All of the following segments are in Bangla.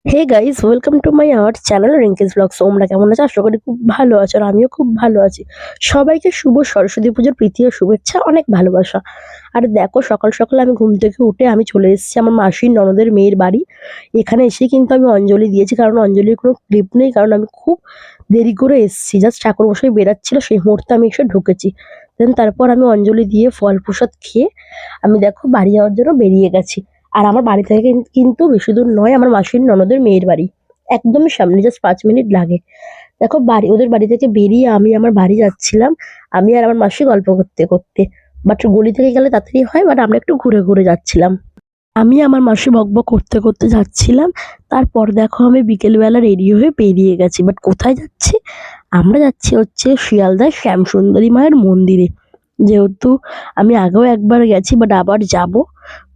Hey guys, welcome to my our channel Rinki's blogs. তোমরা কেমন আছো? আশা করি খুব ভালো আছো, আর আমিও খুব ভালো আছি। সবাইকে শুভ সরস্বতী পুজোর প্রীতি ও শুভেচ্ছা, অনেক ভালোবাসা। আর দেখো, সকাল সকাল আমি ঘুম থেকে উঠে আমি চলে এসেছি আমার মাসির ননদের মেয়ের বাড়ি। এখানে এসে কিন্তু আমি অঞ্জলি দিয়েছি, কারণ অঞ্জলির কোনো ক্লিপ নেই, কারণ আমি খুব দেরি করে এসেছি। জাস্ট ঠাকুরমশাই বেরাচ্ছিল, সেই মুহূর্তে আমি এসে ঢুকেছি। দেন তারপর আমি অঞ্জলি দিয়ে ফল প্রসাদ খেয়ে আমি দেখো বাড়ি যাওয়ার জন্য বেরিয়ে গেছি। আর আমার বাড়ি থেকে কিন্তু বেশি দূর নয় আমার মাসির ননদের মেয়ের বাড়ি, একদমই সামনে, জাস্ট 5 মিনিট লাগে। দেখো ওদের বাড়ি থেকে বেরিয়ে আমি আমার বাড়ি যাচ্ছিলাম, আমি আর আমার মাসি গল্প করতে করতে। বাট গলি থেকে গেলে তাড়াতাড়ি হয়, বাট আমরা একটু ঘুরে ঘুরে যাচ্ছিলাম। আমি আমার মাসি বকবক করতে করতে যাচ্ছিলাম। তারপর দেখো আমি বিকেলবেলা রেডি হয়ে বেরিয়ে গেছি। বাট কোথায় যাচ্ছি? আমরা যাচ্ছি হচ্ছে শিয়ালদার শ্যামসুন্দরী মায়ের মন্দিরে। যেহেতু আমি আগেও একবার গেছি, বাট আবার যাব।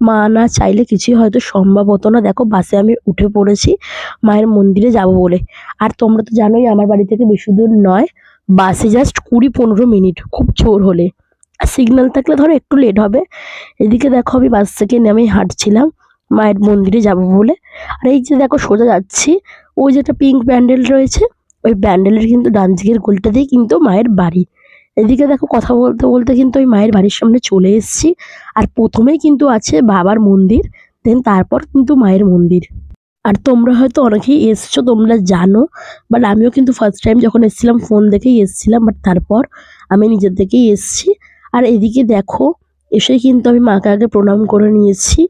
মা না চাইলে কিছুই হয়তো সম্ভব হতো না। দেখো বাসে আমি উঠে পড়েছি মায়ের মন্দিরে যাব বলে। আর তোমরা তো জানোই আমার বাড়ি থেকে বেশি দূর নয়, বাসে জাস্ট 20-15 মিনিট খুব জোর হলে। আর সিগন্যাল থাকলে ধরো একটু লেট হবে। এদিকে দেখো আমি বাস থেকে নেমে হাঁটছিলাম মায়ের মন্দিরে যাব বলে। আর এই যে দেখো সোজা যাচ্ছি, ওই যে একটা পিঙ্ক প্যান্ডেল রয়েছে, ওই প্যান্ডেলের কিন্তু ডান দিকের গলিটাতেই কিন্তু মায়ের বাড়ি। এদিকে দেখো কথা বলতে বলতে কিন্তু ওই মায়ের বাড়ির সামনে চলে এসেছি। আর প্রথমেই কিন্তু আছে বাবার মন্দির, দেন তারপর কিন্তু মায়ের মন্দির। আর তোমরা হয়তো অনেকেই এসছো, তোমরা জানো। বাট আমিও কিন্তু ফার্স্ট টাইম যখন এসেছিলাম ফোন দেখেই এসেছিলাম, বাট তারপর আমি নিজের থেকেই এসেছি। আর এদিকে দেখো এসে কিন্তু আমি মাকে আগে প্রণাম করে নিয়েছি।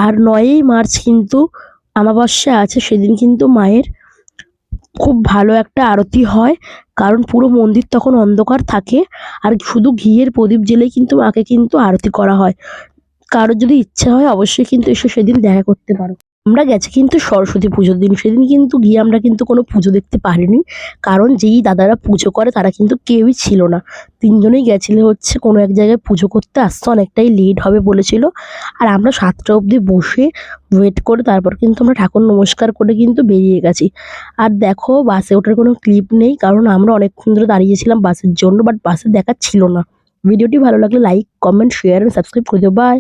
আর 9ই মার্চ কিন্তু অমাবস্যা আছে, সেদিন কিন্তু মায়ের খুব ভালো একটা আরতি হয়, কারণ পুরো মন্দির তখন অন্ধকার থাকে। আর শুধু ঘিয়ের প্রদীপ জ্বেলেই কিন্তু মাকে কিন্তু আরতি করা হয়। কারোর যদি ইচ্ছা হয় অবশ্যই কিন্তু এসে সেদিন দেখা করতে পারো। আমরা গেছি কিন্তু সরস্বতী পুজোর দিন, সেদিন কিন্তু গিয়ে আমরা কিন্তু কোনো পুজো দেখতে পারিনি, কারণ যেই দাদারা পুজো করে তারা কিন্তু কেউই ছিল না। তিনজনেই গেছিলে হচ্ছে কোনো এক জায়গায় পুজো করতে, আসতে অনেকটাই লেট হবে বলেছিল। আর আমরা 7টা অবধি বসে ওয়েট করে তারপর কিন্তু আমরা ঠাকুর নমস্কার করে কিন্তু বেরিয়ে গেছি। আর দেখো বাসে ওঠার কোনো ক্লিপ নেই, কারণ আমরা অনেকক্ষণ ধরে দাঁড়িয়েছিলাম বাসের জন্য, বাট বাসে দেখা ছিল না। ভিডিওটি ভালো লাগলে like, comment, share and subscribe করে দিও। বাই।